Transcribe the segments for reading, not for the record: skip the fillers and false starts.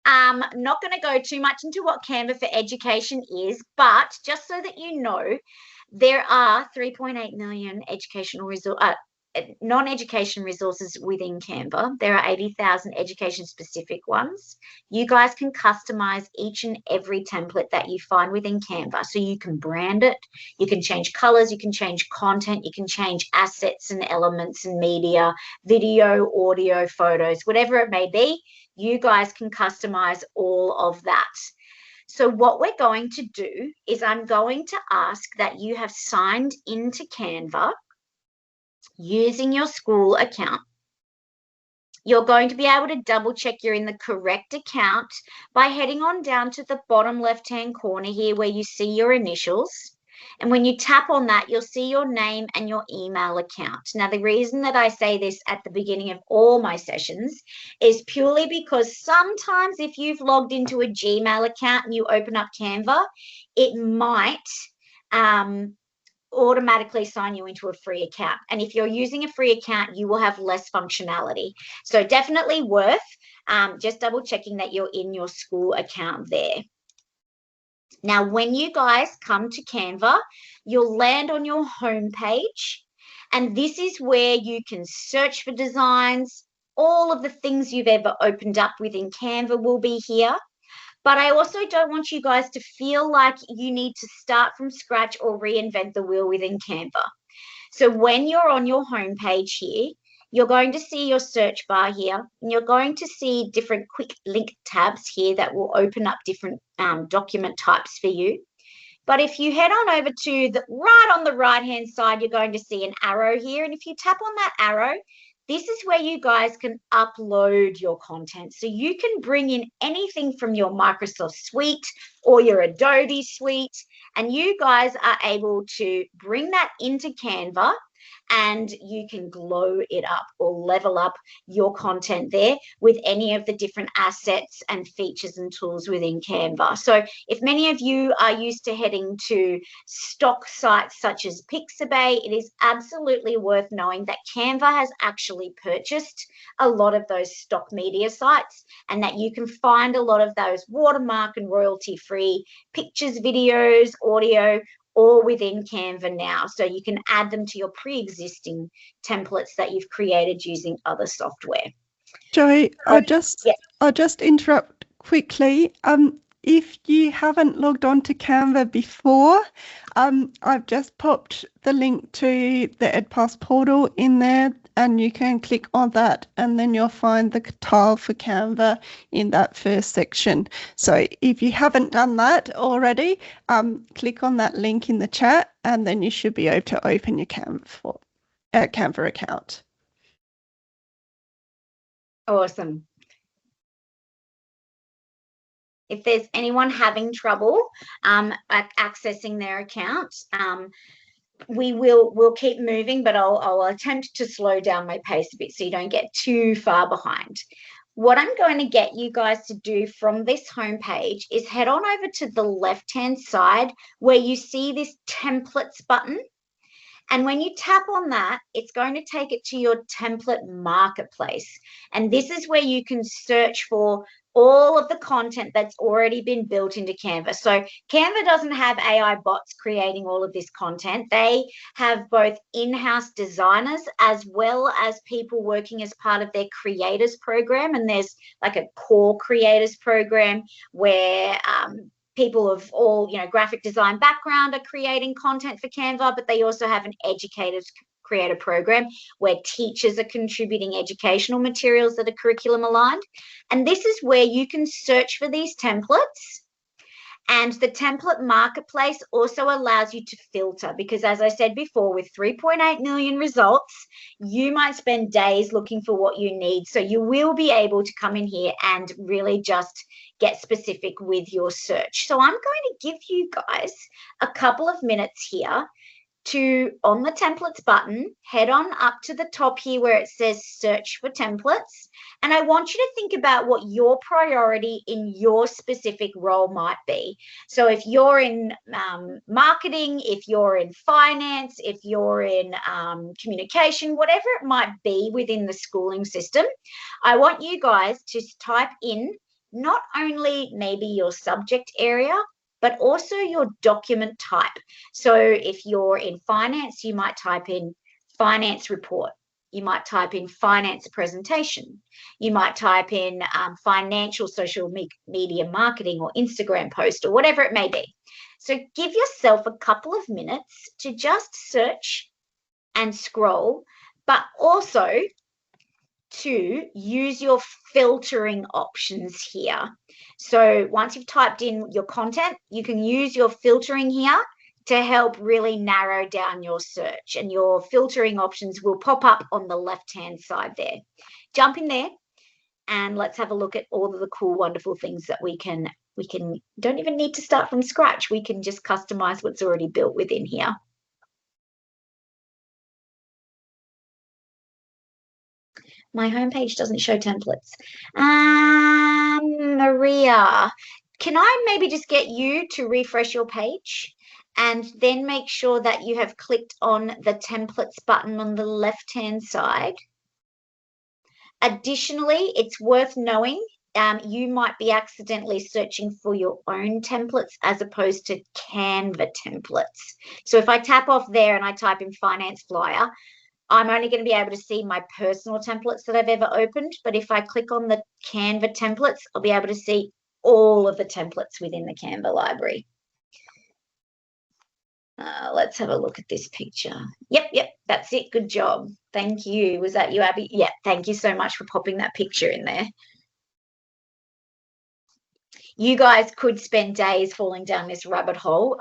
Not going to go too much into what Canva for Education is, but just so that you know, there are 3.8 million non-education resources within Canva. There are 80,000 education-specific ones. You guys can customize each and every template that you find within Canva. So you can brand it, you can change colors, you can change content, you can change assets and elements and media, video, audio, photos, whatever it may be. You guys can customize all of that. So what we're going to do is I'm going to ask that you have signed into Canva using your school account. You're going to be able to double check you're in the correct account by heading on down to the bottom left-hand corner here where you see your initials. And when you tap on that, you'll see your name and your email account. Now, the reason that I say this at the beginning of all my sessions is purely because sometimes if you've logged into a Gmail account and you open up Canva, it might automatically sign you into a free account. And if you're using a free account, you will have less functionality. So definitely worth just double checking that you're in your school account there. Now, when you guys come to Canva, you'll land on your home page, and this is where you can search for designs. All of the things you've ever opened up within Canva will be here. But I also don't want you guys to feel like you need to start from scratch or reinvent the wheel within Canva. So when you're on your home page here, you're going to see your search bar here, and you're going to see different quick link tabs here that will open up different document types for you. But if you head on over to right on the right-hand side, you're going to see an arrow here. And if you tap on that arrow, this is where you guys can upload your content. So you can bring in anything from your Microsoft suite or your Adobe suite, and you guys are able to bring that into Canva, and you can glow it up or level up your content there with any of the different assets and features and tools within Canva. So if many of you are used to heading to stock sites such as Pixabay, it is absolutely worth knowing that Canva has actually purchased a lot of those stock media sites, and that you can find a lot of those watermark and royalty-free pictures, videos, audio, all within Canva now. So you can add them to your pre-existing templates that you've created using other software. Joy, I'll just interrupt quickly. If you haven't logged on to Canva before, I've just popped the link to the EdPass portal in there, and you can click on that, and then you'll find the tile for Canva in that first section. So if you haven't done that already, click on that link in the chat, and then you should be able to open your Canva account. Awesome. If there's anyone having trouble accessing their account, we'll keep moving, but I'll attempt to slow down my pace a bit so you don't get too far behind. What I'm going to get you guys to do from this homepage is head on over to the left-hand side where you see this templates button. And when you tap on that, it's going to take it to your template marketplace. And this is where you can search for all of the content that's already been built into Canva. So Canva doesn't have AI bots creating all of this content. They have both in-house designers as well as people working as part of their creators program. And there's like a core creators program where people of all, graphic design background are creating content for Canva, but they also have an educators creator program where teachers are contributing educational materials that are curriculum aligned. And this is where you can search for these templates. And the template marketplace also allows you to filter, because as I said before, with 3.8 million results, you might spend days looking for what you need. So you will be able to come in here and really just get specific with your search. So I'm going to give you guys a couple of minutes here to, on the templates button, head on up to the top here where it says search for templates. And I want you to think about what your priority in your specific role might be. So if you're in marketing, if you're in finance, if you're in communication, whatever it might be within the schooling system, I want you guys to type in not only maybe your subject area, but also your document type. So if you're in finance, you might type in finance report. You might type in finance presentation. You might type in financial social media marketing or Instagram post or whatever it may be. So give yourself a couple of minutes to just search and scroll, but also to use your filtering options here. So once you've typed in your content, you can use your filtering here to help really narrow down your search, and your filtering options will pop up on the left-hand side there. Jump in there and let's have a look at all of the cool, wonderful things that we can don't even need to start from scratch. We can just customize what's already built within here. My homepage doesn't show templates. Maria, can I maybe just get you to refresh your page and then make sure that you have clicked on the templates button on the left-hand side? Additionally, it's worth knowing you might be accidentally searching for your own templates as opposed to Canva templates. So if I tap off there and I type in finance flyer, I'm only going to be able to see my personal templates that I've ever opened. But if I click on the Canva templates, I'll be able to see all of the templates within the Canva library. Let's have a look at this picture. Yep, that's it. Good job. Thank you. Was that you, Abby? Yeah, thank you so much for popping that picture in there. You guys could spend days falling down this rabbit hole.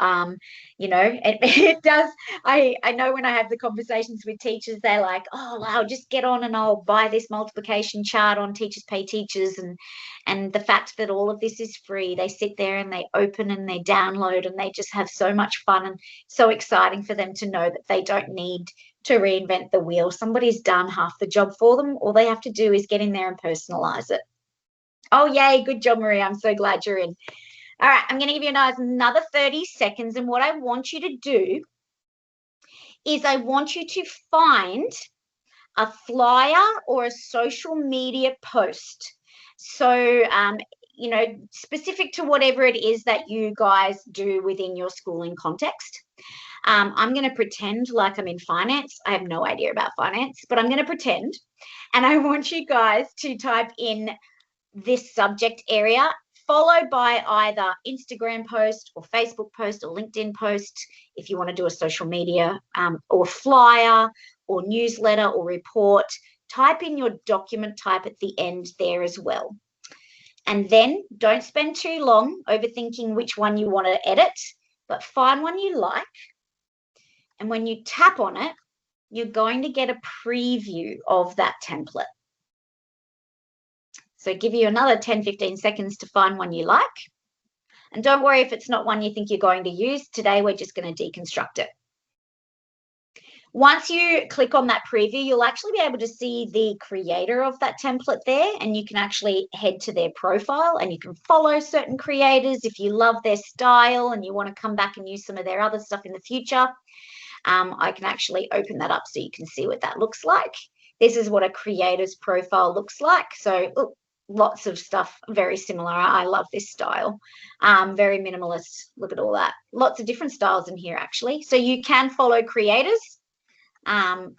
You know, it does. I know when I have the conversations with teachers, they're like, oh, wow, just get on and I'll buy this multiplication chart on Teachers Pay Teachers. And the fact that all of this is free, they sit there and they open and they download and they just have so much fun, and so exciting for them to know that they don't need to reinvent the wheel. Somebody's done half the job for them. All they have to do is get in there and personalize it. Oh, yay. Good job, Maria. I'm so glad you're in. All right. I'm going to give you another 30 seconds. And what I want you to do is I want you to find a flyer or a social media post. So, you know, specific to whatever it is that you guys do within your schooling context. I'm going to pretend like I'm in finance. I have no idea about finance, but I'm going to pretend. And I want you guys to type in this subject area, followed by either Instagram post or Facebook post or LinkedIn post, if you want to do a social media, or flyer or newsletter or report. Type in your document type at the end there as well. And then don't spend too long overthinking which one you want to edit, but find one you like. And when you tap on it, you're going to get a preview of that template. So give you another 10, 15 seconds to find one you like. And don't worry if it's not one you think you're going to use. Today, we're just going to deconstruct it. Once you click on that preview, you'll actually be able to see the creator of that template there, and you can actually head to their profile and you can follow certain creators if you love their style and you want to come back and use some of their other stuff in the future. I can actually open that up so you can see what that looks like. This is what a creator's profile looks like. So, lots of stuff very similar. I love this style. Very minimalist. Look at all that. Lots of different styles in here, actually. So you can follow creators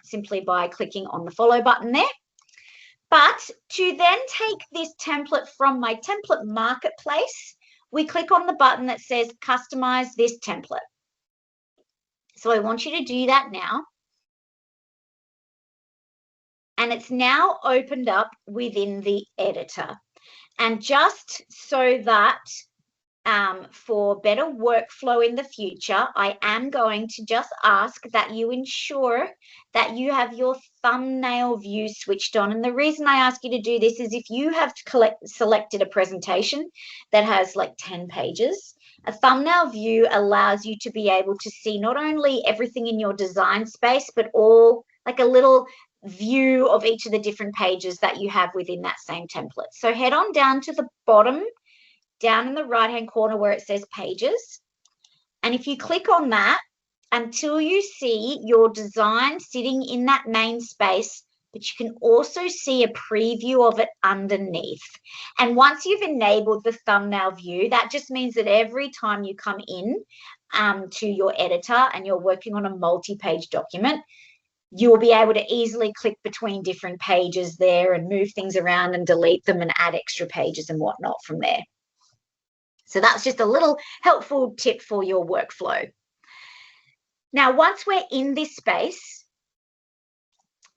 simply by clicking on the follow button there. But to then take this template from my template marketplace, we click on the button that says customize this template. So I want you to do that now. And it's now opened up within the editor. And just so that for better workflow in the future, I am going to just ask that you ensure that you have your thumbnail view switched on. And the reason I ask you to do this is if you have selected a presentation that has like 10 pages, a thumbnail view allows you to be able to see not only everything in your design space, but all like a little view of each of the different pages that you have within that same template. So head on down to the bottom, down in the right-hand corner where it says pages. And if you click on that, until you see your design sitting in that main space, but you can also see a preview of it underneath. And once you've enabled the thumbnail view, that just means that every time you come in to your editor and you're working on a multi-page document, you will be able to easily click between different pages there and move things around and delete them and add extra pages and whatnot from there. So that's just a little helpful tip for your workflow. Now, once we're in this space,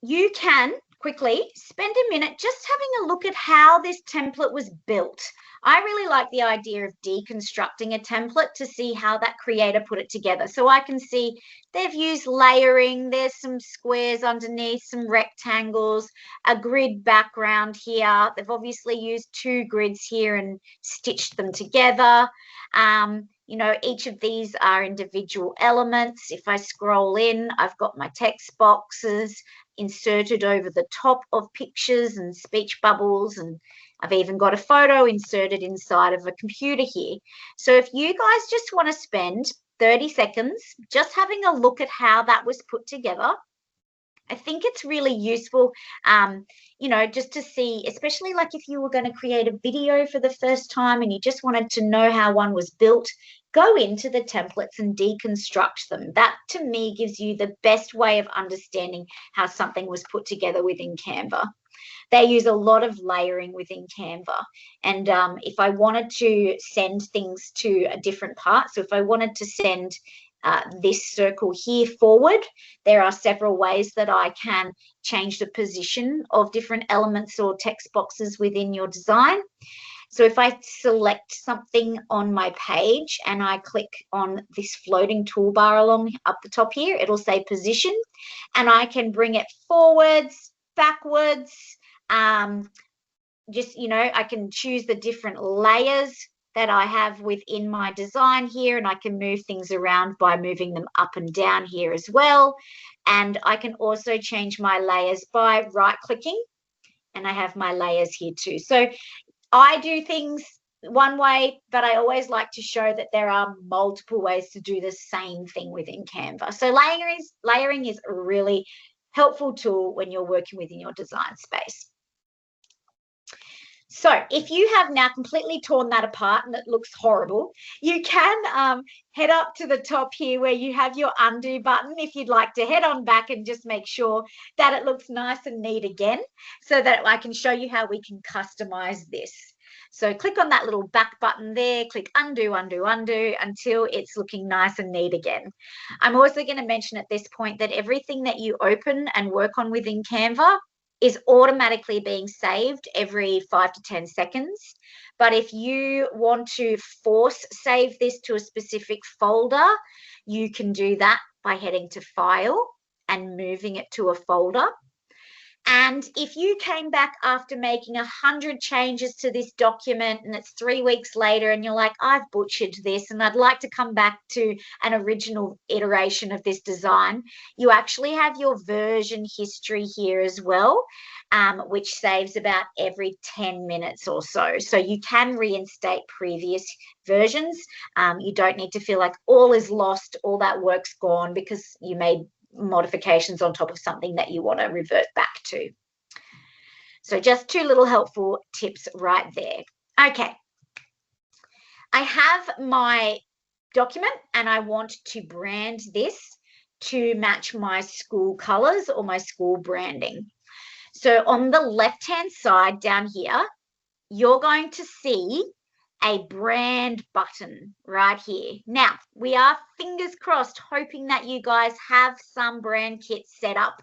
you can quickly spend a minute just having a look at how this template was built. I really like the idea of deconstructing a template to see how that creator put it together. So I can see they've used layering, there's some squares underneath, some rectangles, a grid background here. They've obviously used 2 grids here and stitched them together. You know, each of these are individual elements. If I scroll in, I've got my text boxes inserted over the top of pictures and speech bubbles, and I've even got a photo inserted inside of a computer here. So if you guys just want to spend 30 seconds just having a look at how that was put together, I think it's really useful, you know, just to see, especially like if you were going to create a video for the first time and you just wanted to know how one was built, go into the templates and deconstruct them. That, to me, gives you the best way of understanding how something was put together within Canva. They use a lot of layering within Canva. And if I wanted to send things to a different part, so if I wanted to send this circle here forward, there are several ways that I can change the position of different elements or text boxes within your design. So if I select something on my page and I click on this floating toolbar along up the top here, it'll say position, and I can bring it forwards, backwards, just, you know, I can choose the different layers that I have within my design here, and I can move things around by moving them up and down here as well. And I can also change my layers by right-clicking, and I have my layers here too. So I do things one way, but I always like to show that there are multiple ways to do the same thing within Canva. So layering is a really helpful tool when you're working within your design space. So if you have now completely torn that apart and it looks horrible, you can head up to the top here where you have your undo button if you'd like to head on back and just make sure that it looks nice and neat again, so that I can show you how we can customize this. So click on that little back button there, click undo, undo, undo until it's looking nice and neat again. I'm also going to mention at this point that everything that you open and work on within Canva is automatically being saved every 5 to 10 seconds. But if you want to force save this to a specific folder, you can do that by heading to File and moving it to a folder. And if you came back after making 100 changes to this document and it's 3 weeks later and you're like, I've butchered this and I'd like to come back to an original iteration of this design, you actually have your version history here as well, which saves about every 10 minutes or so. So you can reinstate previous versions. You don't need to feel like all is lost, all that work's gone because you made modifications on top of something that you want to revert back to. So just 2 little helpful tips right there. Okay, I have my document and I want to brand this to match my school colors or my school branding. So on the left-hand side down here, you're going to see a brand button right here. Now, we are fingers crossed hoping that you guys have some brand kits set up.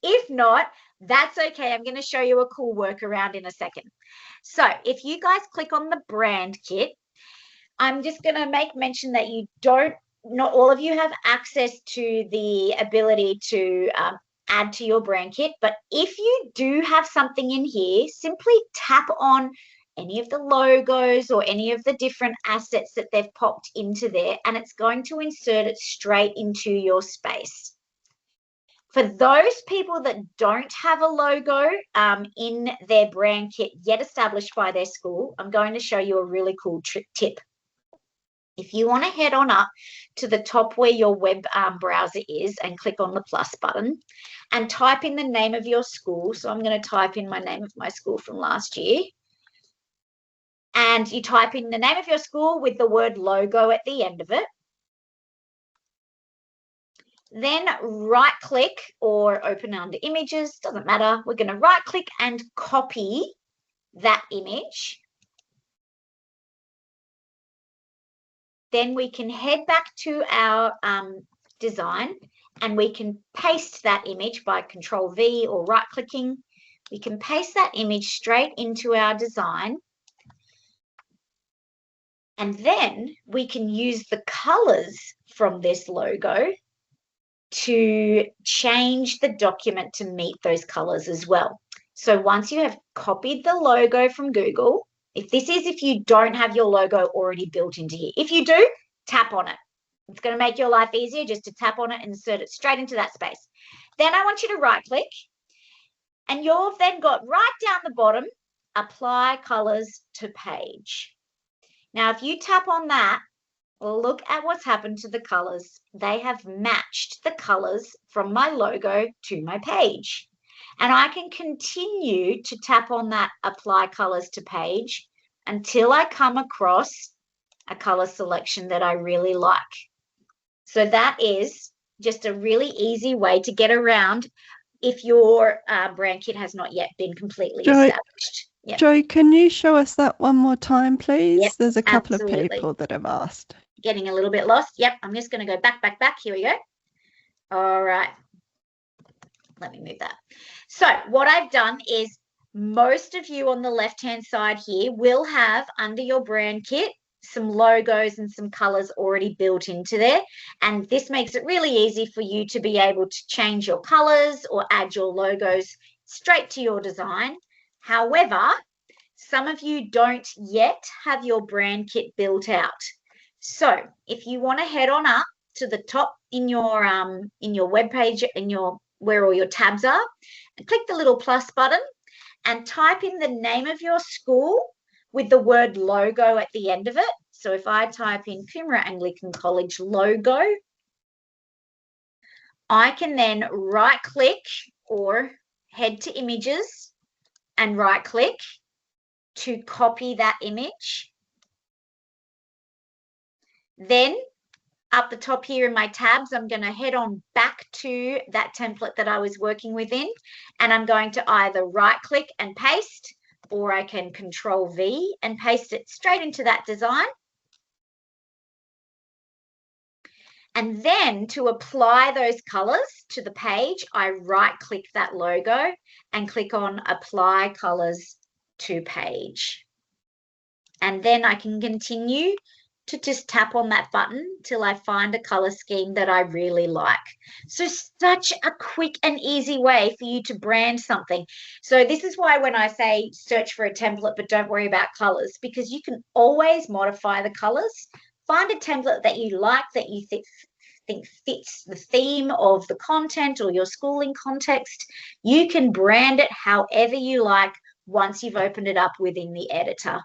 If not, that's okay. I'm going to show you a cool workaround in a second. So if you guys click on the brand kit, I'm just going to make mention that not all of you have access to the ability to add to your brand kit, but if you do have something in here, simply tap on any of the logos or any of the different assets that they've popped into there, and it's going to insert it straight into your space. For those people that don't have a logo in their brand kit yet established by their school, I'm going to show you a really cool tip. If you want to head on up to the top where your web browser is and click on the plus button and type in the name of your school. So I'm going to type in my name of my school from last year. And you type in the name of your school with the word logo at the end of it. Then right click or open under images, doesn't matter. We're going to right click and copy that image. Then we can head back to our design and we can paste that image by Control V or right clicking. We can paste that image straight into our design. And then we can use the colors from this logo to change the document to meet those colors as well. So once you have copied the logo from Google, if you don't have your logo already built into here. If you do, tap on it. It's going to make your life easier just to tap on it and insert it straight into that space. Then I want you to right click and you've then got right down the bottom, apply colors to page. Now, if you tap on that, well, look at what's happened to the colors. They have matched the colors from my logo to my page. And I can continue to tap on that apply colors to page until I come across a color selection that I really like. So that is just a really easy way to get around if your brand kit has not yet been completely established. Yep. Jo, can you show us that one more time, please? Yep, there's a couple absolutely. of people that have asked. Getting a little bit lost. Yep, I'm just going to go back. Here we go. All right. Let me move that. So what I've done is most of you on the left-hand side here will have under your brand kit some logos and some colors already built into there. And this makes it really easy for you to be able to change your colors or add your logos straight to your design. However, some of you don't yet have your brand kit built out. So if you want to head on up to the top in your web page, where all your tabs are, and click the little plus button and type in the name of your school with the word logo at the end of it. So if I type in Coomera Anglican College logo, I can then right click or head to images and right click to copy that image. Then up the top here in my tabs, I'm going to head on back to that template that I was working within, and I'm going to either right click and paste, or I can Control V and paste it straight into that design. And then to apply those colors to the page, I right click that logo and click on Apply Colors to Page. And then I can continue to just tap on that button till I find a color scheme that I really like. So such a quick and easy way for you to brand something. So this is why when I say search for a template, but don't worry about colors, because you can always modify the colors. Find a template that you like, that you think fits the theme of the content or your schooling context. You can brand it however you like once you've opened it up within the editor.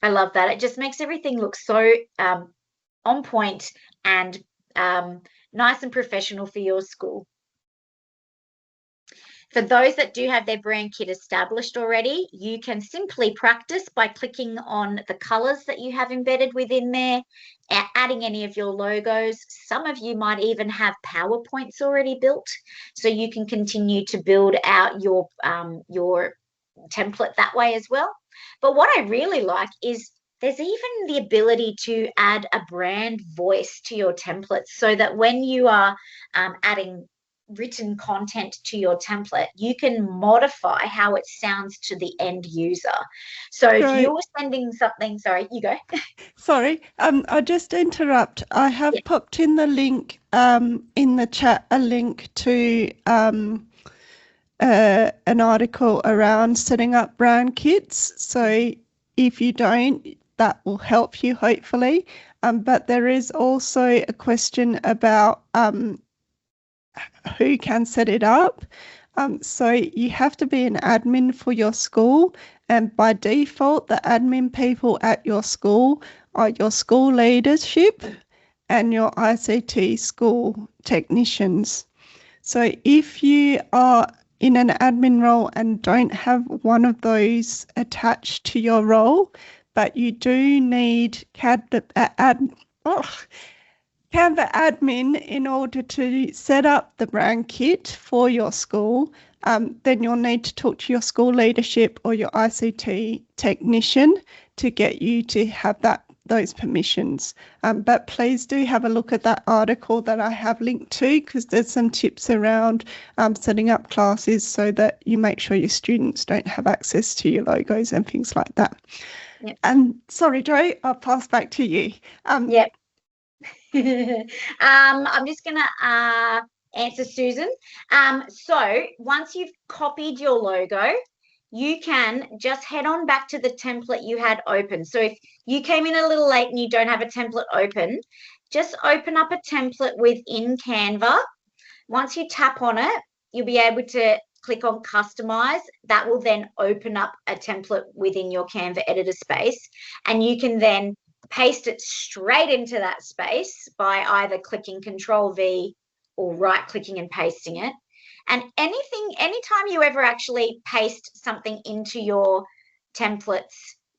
I love that. It just makes everything look so on point and nice and professional for your school. For those that do have their brand kit established already, you can simply practice by clicking on the colors that you have embedded within there, adding any of your logos. Some of you might even have PowerPoints already built, so you can continue to build out your template that way as well. But what I really like is there's even the ability to add a brand voice to your templates, so that when you are adding written content to your template, you can modify how it sounds to the end user. So if you're sending something, sorry, you go. Sorry, I'll just interrupt. I have popped in the link in the chat, a link to an article around setting up brand kits. So if you don't, that will help you hopefully. But there is also a question about who can set it up. So you have to be an admin for your school, And by default, the admin people at your school are your school leadership and your ICT school technicians. So if you are in an admin role and don't have one of those attached to your role, but you do need Canva admin in order to set up the brand kit for your school, then you'll need to talk to your school leadership or your ICT technician to get you to have those permissions. But please do have a look at that article that I have linked to, because there's some tips around setting up classes so that you make sure your students don't have access to your logos and things like that. Yep. And sorry, Jo, I'll pass back to you. Yep. I'm just going to answer Susan. So once you've copied your logo, you can just head on back to the template you had open. So if you came in a little late and you don't have a template open, just open up a template within Canva. Once you tap on it, you'll be able to click on customize. That will then open up a template within your Canva editor space, and you can then paste it straight into that space by either clicking Control V or right clicking and pasting it. And anytime you ever actually paste something into your templates,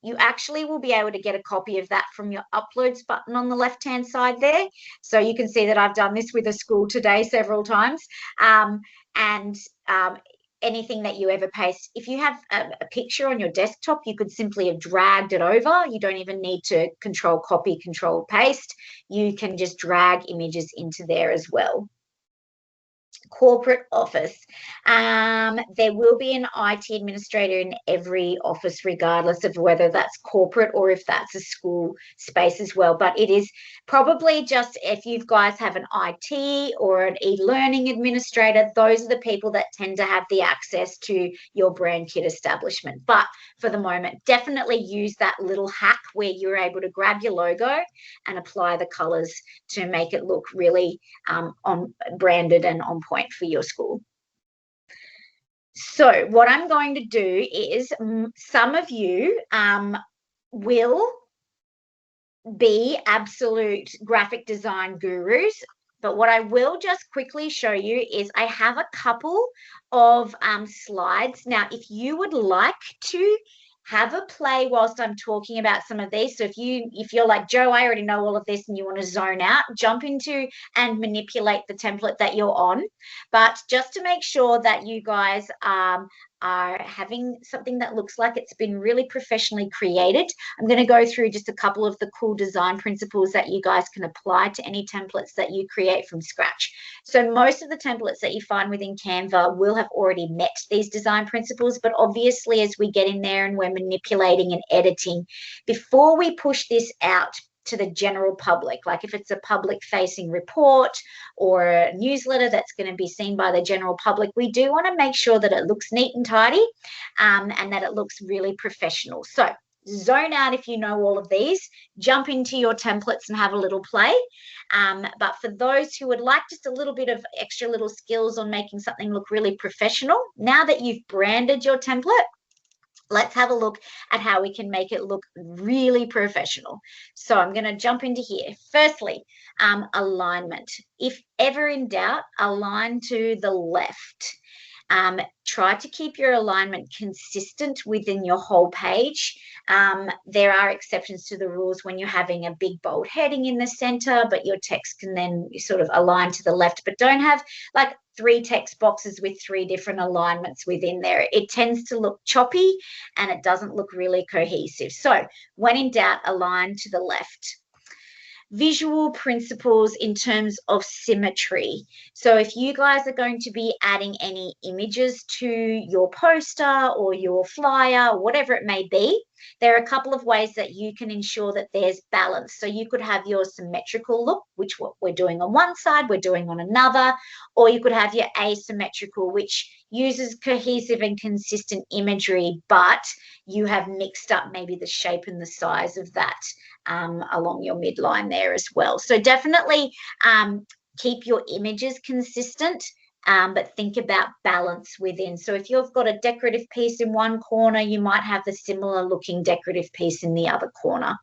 you actually will be able to get a copy of that from your uploads button on the left-hand side there. So you can see that I've done this with a school today several times. Anything that you ever paste, if you have a picture on your desktop, you could simply have dragged it over. You don't even need to Control Copy, Control Paste. You can just drag images into there as well. Corporate office. There will be an IT administrator in every office, regardless of whether that's corporate or if that's a school space as well. But it is probably just if you guys have an IT or an e-learning administrator, those are the people that tend to have the access to your brand kit establishment. But for the moment, definitely use that little hack where you're able to grab your logo and apply the colors to make it look really on branded and on point for your school. So what I'm going to do is, some of you will be absolute graphic design gurus, but what I will just quickly show you is I have a couple of slides. Now, if you would like to have a play whilst I'm talking about some of these. So if you're like, Jo, I already know all of this and you want to zone out, jump into and manipulate the template that you're on. But just to make sure that you guys are having something that looks like it's been really professionally created, I'm going to go through just a couple of the cool design principles that you guys can apply to any templates that you create from scratch. So most of the templates that you find within Canva will have already met these design principles, but obviously as we get in there and we're manipulating and editing, before we push this out to the general public, like if it's a public facing report or a newsletter that's going to be seen by the general public, we do want to make sure that it looks neat and tidy and that it looks really professional. So zone out if you know all of these, jump into your templates and have a little play. But for those who would like just a little bit of extra little skills on making something look really professional, now that you've branded your template, let's have a look at how we can make it look really professional. So I'm going to jump into here. Firstly, alignment. If ever in doubt, align to the left. Try to keep your alignment consistent within your whole page. There are exceptions to the rules when you're having a big bold heading in the center, but your text can then sort of align to the left, but don't have like 3 text boxes with 3 different alignments within there. It tends to look choppy and it doesn't look really cohesive. So when in doubt, align to the left. Visual principles in terms of symmetry. So if you guys are going to be adding any images to your poster or your flyer, or whatever it may be, there are a couple of ways that you can ensure that there's balance. So you could have your symmetrical look, which what we're doing on one side, we're doing on another, or you could have your asymmetrical, which uses cohesive and consistent imagery, but you have mixed up maybe the shape and the size of that along your midline there as well. So definitely keep your images consistent but think about balance within. So if you've got a decorative piece in one corner, you might have the similar looking decorative piece in the other corner.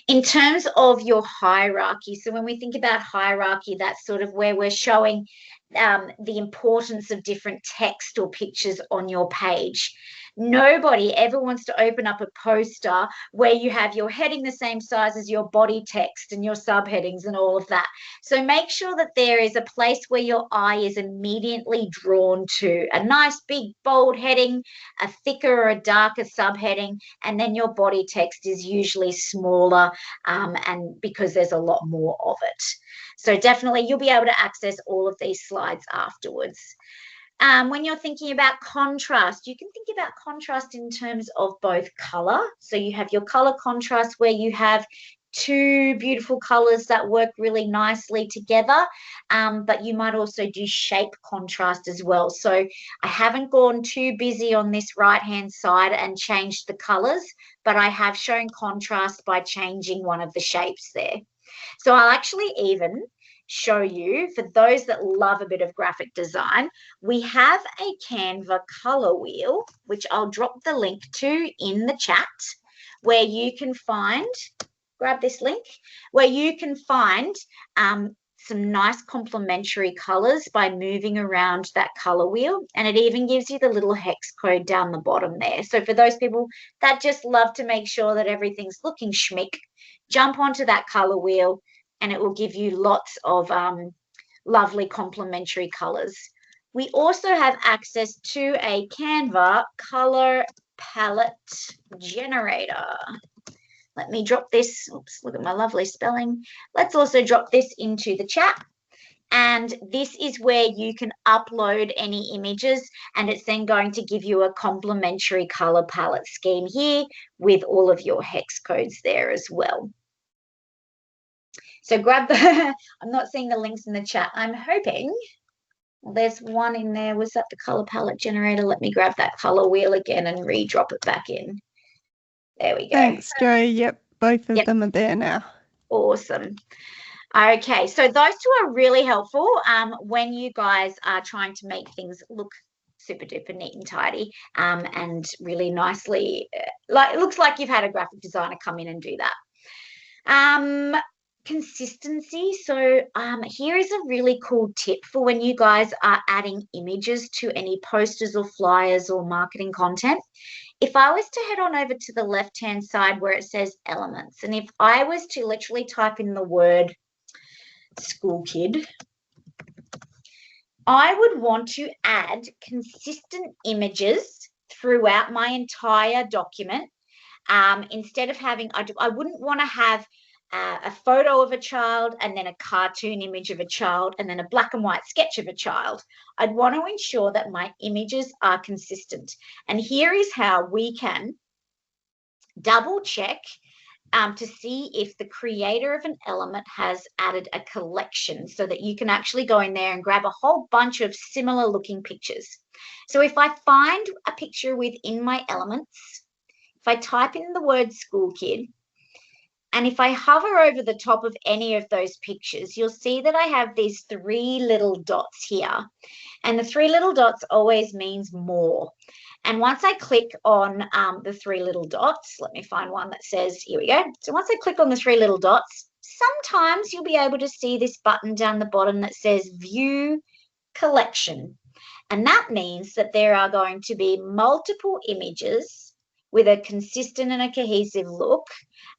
In terms of your hierarchy, so when we think about hierarchy, that's sort of where we're showing the importance of different text or pictures on your page. Nobody ever wants to open up a poster where you have your heading the same size as your body text and your subheadings and all of that. So make sure that there is a place where your eye is immediately drawn to. A nice big bold heading, a thicker or a darker subheading, and then your body text is usually smaller and because there's a lot more of it. So definitely you'll be able to access all of these slides afterwards. When you're thinking about contrast, you can think about contrast in terms of both color. So you have your color contrast where you have two beautiful colors that work really nicely together, but you might also do shape contrast as well. So I haven't gone too busy on this right-hand side and changed the colors, but I have shown contrast by changing one of the shapes there. So I'll actually even show you, for those that love a bit of graphic design, we have a Canva color wheel, which I'll drop the link to in the chat, where you can find, grab this link, where you can find some nice complementary colors by moving around that color wheel. And it even gives you the little hex code down the bottom there. So for those people that just love to make sure that everything's looking schmick, jump onto that color wheel and it will give you lots of lovely complementary colors. We also have access to a Canva color palette generator. Let me drop this. Oops, look at my lovely spelling. Let's also drop this into the chat. And this is where you can upload any images, and it's then going to give you a complementary color palette scheme here with all of your hex codes there as well. So grab the, I'm not seeing the links in the chat. I'm hoping, well, there's one in there. Was that the color palette generator? Let me grab that color wheel again and re-drop it back in. There we go. Thanks, Jo. Yep, both of them are there now. Awesome. Okay, so those two are really helpful when you guys are trying to make things look super duper neat and tidy and really nicely, like it looks like you've had a graphic designer come in and do that. Consistency. So here is a really cool tip for when you guys are adding images to any posters or flyers or marketing content. If I was to head on over to the left-hand side where it says elements, and if I was to literally type in the word school kid, I would want to add consistent images throughout my entire document. Instead of having, I wouldn't want to have a photo of a child and then a cartoon image of a child and then a black and white sketch of a child. I'd want to ensure that my images are consistent. And here is how we can double check to see if the creator of an element has added a collection, so that you can actually go in there and grab a whole bunch of similar looking pictures. So if I find a picture within my elements, if I type in the word school kid, and if I hover over the top of any of those pictures, you'll see that I have these three little dots here. And the three little dots always means more. And once I click on the three little dots, let me find one that says, here we go. So once I click on the three little dots, sometimes you'll be able to see this button down the bottom that says View Collection. And that means that there are going to be multiple images with a consistent and a cohesive look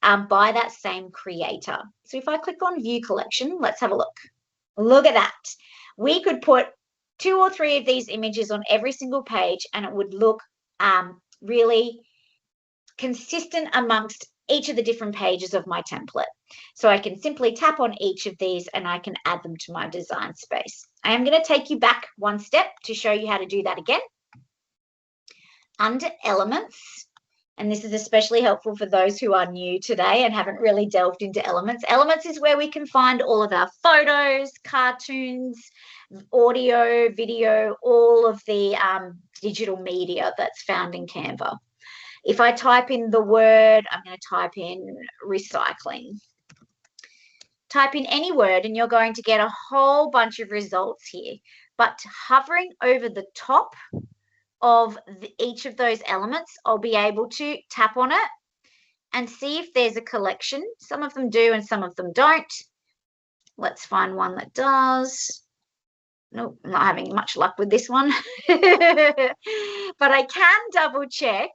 by that same creator. So if I click on View Collection, let's have a look. Look at that. We could put 2 or 3 of these images on every single page and it would look really consistent amongst each of the different pages of my template. So I can simply tap on each of these and I can add them to my design space. I am going to take you back one step to show you how to do that again. Under Elements, and this is especially helpful for those who are new today and haven't really delved into Elements. Elements is where we can find all of our photos, cartoons, audio, video, all of the digital media that's found in Canva. If I type in the word, I'm going to type in recycling. type in any word and you're going to get a whole bunch of results here. But hovering over the top of each of those elements, I'll be able to tap on it and see if there's a collection. Some of them do and some of them don't. Let's find one that does. Nope, I'm not having much luck with this one. But I can double check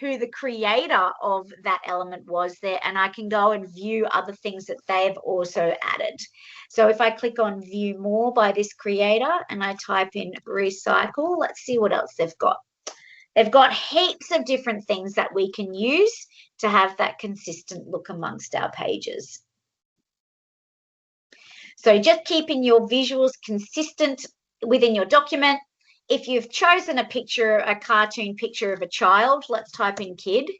who the creator of that element was there, and I can go and view other things that they've also added. So if I click on view more by this creator and I type in recycle, let's see what else they've got. They've got heaps of different things that we can use to have that consistent look amongst our pages. So just keeping your visuals consistent within your document. If you've chosen a picture, a cartoon picture of a child, let's type in kid.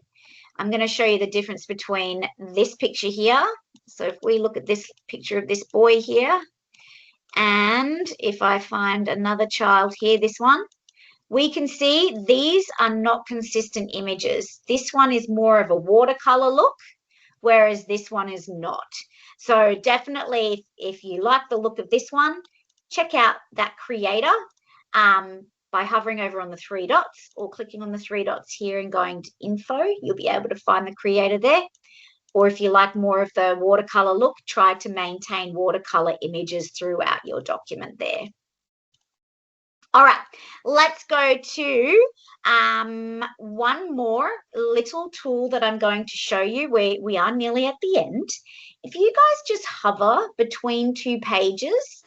I'm going to show you the difference between this picture here. So if we look at this picture of this boy here, and if I find another child here, this one, we can see these are not consistent images. This one is more of a watercolor look, whereas this one is not. So definitely, if you like the look of this one, check out that creator by hovering over on the three dots or clicking on the three dots here and going to info. You'll be able to find the creator there. Or if you like more of the watercolor look, try to maintain watercolor images throughout your document there. All right, let's go to one more little tool that I'm going to show you. We are nearly at the end. If you guys just hover between two pages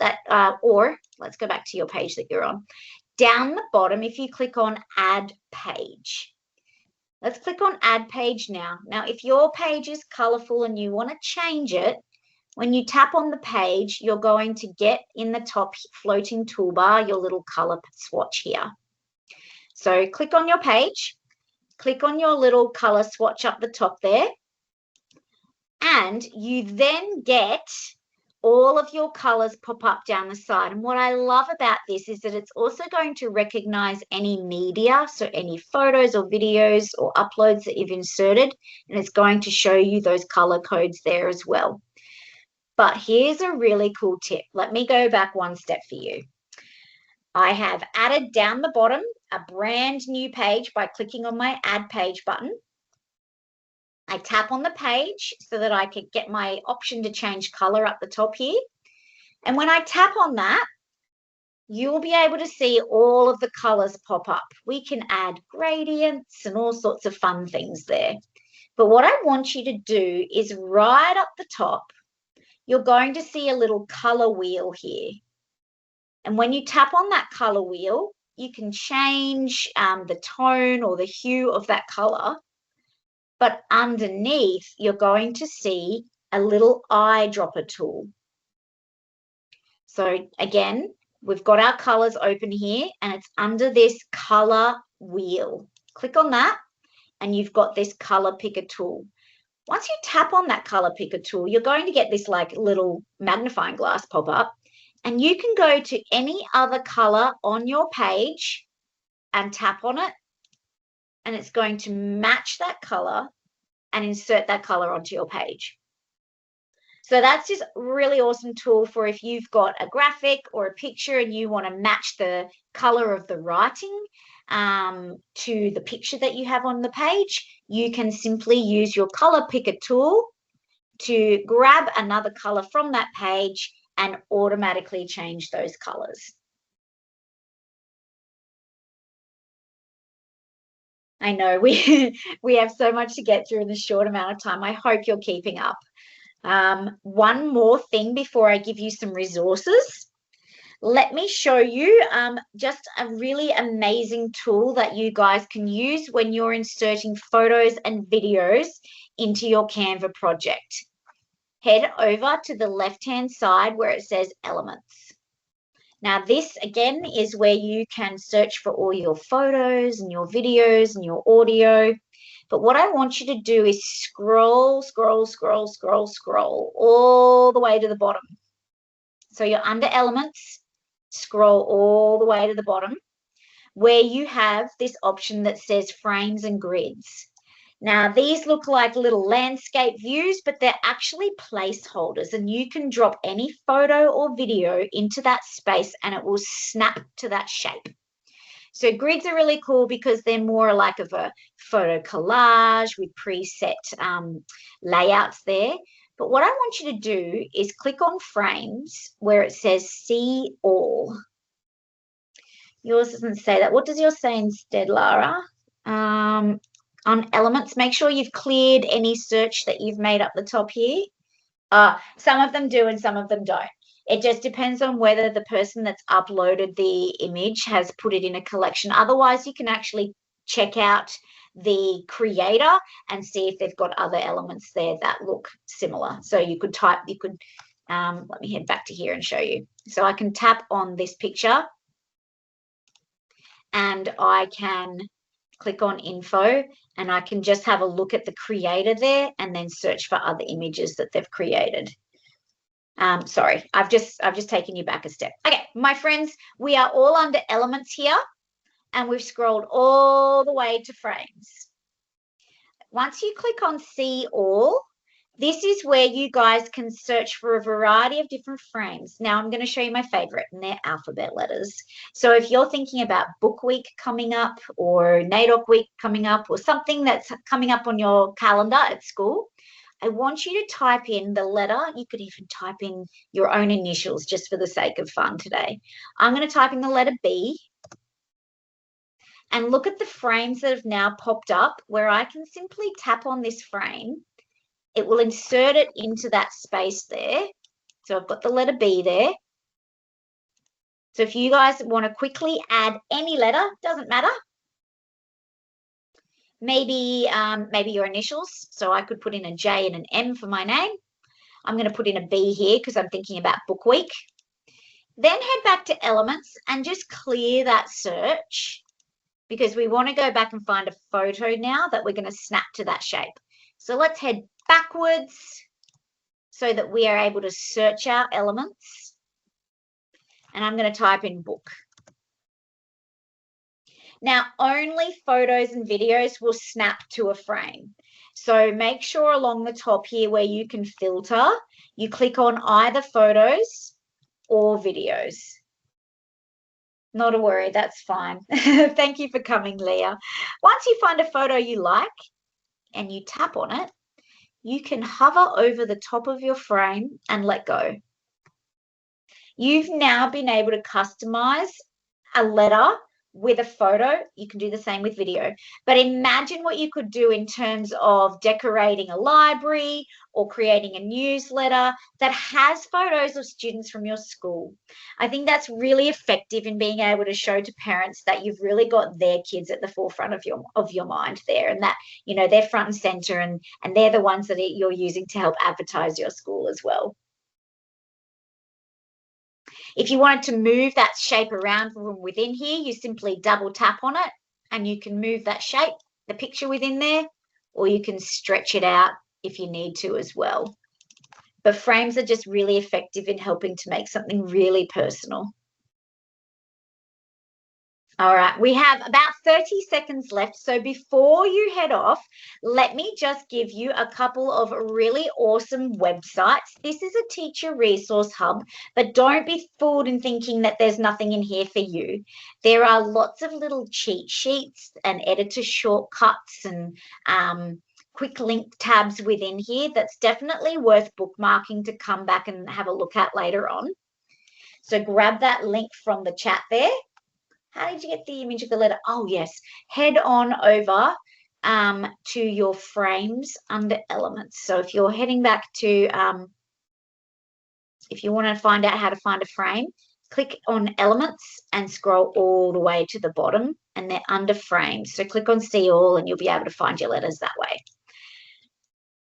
or let's go back to your page that you're on. Down the bottom, if you click on add page. Let's click on add page now. Now, if your page is colorful and you want to change it, when you tap on the page, you're going to get in the top floating toolbar your little color swatch here. So click on your page, click on your little color swatch up the top there, and you then get all of your colors pop up down the side. And what I love about this is that it's also going to recognize any media, so any photos or videos or uploads that you've inserted, and it's going to show you those color codes there as well. But here's a really cool tip. Let me go back one step for you. I have added down the bottom a brand new page by clicking on my add page button. I tap on the page so that I could get my option to change color up the top here. And when I tap on that, you'll be able to see all of the colors pop up. We can add gradients and all sorts of fun things there. But what I want you to do is right up the top, you're going to see a little color wheel here. And when you tap on that color wheel, you can change the tone or the hue of that color. But underneath, you're going to see a little eyedropper tool. So again, we've got our colors open here and it's under this color wheel. Click on that and you've got this color picker tool. Once you tap on that color picker tool, you're going to get this like little magnifying glass pop up, and you can go to any other color on your page and tap on it, and it's going to match that color and insert that color onto your page. So that's just a really awesome tool for if you've got a graphic or a picture and you want to match the color of the writing to the picture that you have on the page. You can simply use your color picker tool to grab another color from that page and automatically change those colors. I know we have so much to get through in this short amount of time. I hope you're keeping up. One more thing before I give you some resources. Let me show you just a really amazing tool that you guys can use when you're inserting photos and videos into your Canva project. Head over to the left-hand side where it says Elements. Now, this, again, is where you can search for all your photos and your videos and your audio. But what I want you to do is scroll, scroll, scroll, scroll, scroll all the way to the bottom. So you're under Elements, scroll all the way to the bottom, where you have this option that says Frames and Grids. Now, these look like little landscape views, but they're actually placeholders, and you can drop any photo or video into that space and it will snap to that shape. So grids are really cool because they're more like of a photo collage with preset layouts there. But what I want you to do is click on frames where it says see all. Yours doesn't say that. What does yours say instead, Lara? On elements, make sure you've cleared any search that you've made up the top here. Some of them do and some of them don't. It just depends on whether the person that's uploaded the image has put it in a collection. Otherwise, you can actually check out the creator and see if they've got other elements there that look similar. So you could type, let me head back to here and show you. So I can tap on this picture and I can click on info and I can just have a look at the creator there and then search for other images that they've created. Sorry, I've just taken you back a step. Okay, my friends, we are all under elements here and we've scrolled all the way to frames. Once you click on see all, this is where you guys can search for a variety of different frames. Now I'm going to show you my favorite, and they're alphabet letters. So if you're thinking about book week coming up or NAIDOC week coming up or something that's coming up on your calendar at school, I want you to type in the letter. You could even type in your own initials just for the sake of fun today. I'm going to type in the letter B. And look at the frames that have now popped up where I can simply tap on this frame. It will insert it into that space there. So I've got the letter B there. So if you guys want to quickly add any letter, doesn't matter. Maybe your initials. So I could put in a J and an M for my name. I'm going to put in a B here because I'm thinking about book week. Then head back to elements and just clear that search because we want to go back and find a photo now that we're going to snap to that shape. So let's head backwards so that we are able to search our elements. And I'm going to type in book. Now, only photos and videos will snap to a frame. So make sure along the top here where you can filter, you click on either photos or videos. Not a worry, that's fine. Thank you for coming, Leah. Once you find a photo you like and you tap on it, you can hover over the top of your frame and let go. You've now been able to customize a letter with a photo. You can do the same with video. But imagine what you could do in terms of decorating a library or creating a newsletter that has photos of students from your school. I think that's really effective in being able to show to parents that you've really got their kids at the forefront of your mind there, and that, you know, they're front and center and they're the ones that you're using to help advertise your school as well. If you wanted to move that shape around from within here, you simply double tap on it and you can move that shape, the picture within there, or you can stretch it out if you need to as well. But frames are just really effective in helping to make something really personal. All right, we have about 30 seconds left. So before you head off, let me just give you a couple of really awesome websites. This is a teacher resource hub, but don't be fooled in thinking that there's nothing in here for you. There are lots of little cheat sheets and editor shortcuts and quick link tabs within here that's definitely worth bookmarking to come back and have a look at later on. So grab that link from the chat there. How did you get the image of the letter? Oh, yes. Head on over to your frames under elements. So if you're heading back to, if you want to find out how to find a frame, click on elements and scroll all the way to the bottom, and they're under frames. So click on see all and you'll be able to find your letters that way.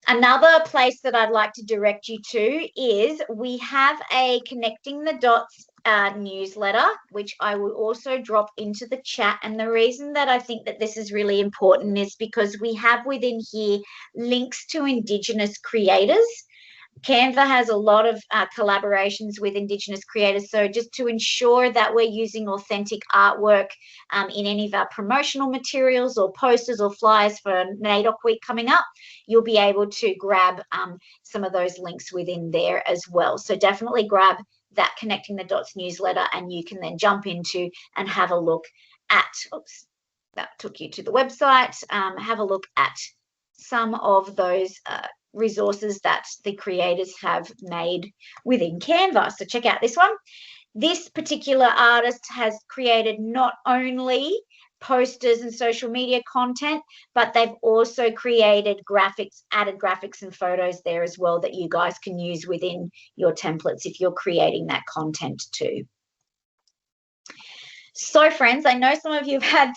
Another place that I'd like to direct you to is we have a Connecting the Dots newsletter, which I will also drop into the chat. And the reason that I think that this is really important is because we have within here links to Indigenous creators. Canva has a lot of collaborations with Indigenous creators. So just to ensure that we're using authentic artwork in any of our promotional materials or posters or flyers for NAIDOC week coming up, you'll be able to grab some of those links within there as well. So definitely grab that Connecting the Dots newsletter, and you can then jump into and have a look at, oops, that took you to the website, have a look at some of those resources that the creators have made within Canva. So check out this one. This particular artist has created not only posters and social media content, but they've also created graphics, added graphics and photos there as well that you guys can use within your templates if you're creating that content too. So friends, I know some of you have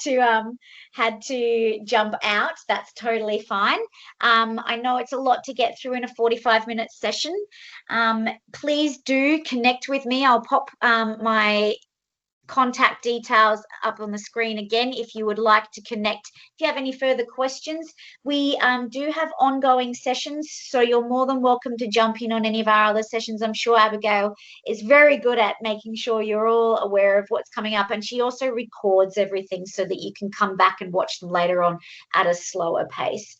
had to jump out. That's totally fine. I know it's a lot to get through in a 45-minute session. Please do connect with me. I'll pop my contact details up on the screen again if you would like to connect. If you have any further questions, we do have ongoing sessions, so you're more than welcome to jump in on any of our other sessions. I'm sure Abigail is very good at making sure you're all aware of what's coming up, and she also records everything so that you can come back and watch them later on at a slower pace.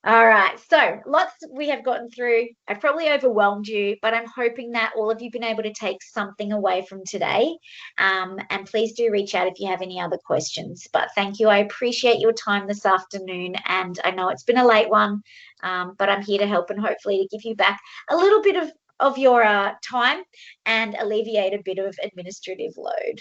All right, so lots we have gotten through. I've probably overwhelmed you, but I'm hoping that all of you have been able to take something away from today. And please do reach out if you have any other questions. But thank you. I appreciate your time this afternoon. And I know it's been a late one, but I'm here to help and hopefully to give you back a little bit of your time and alleviate a bit of administrative load.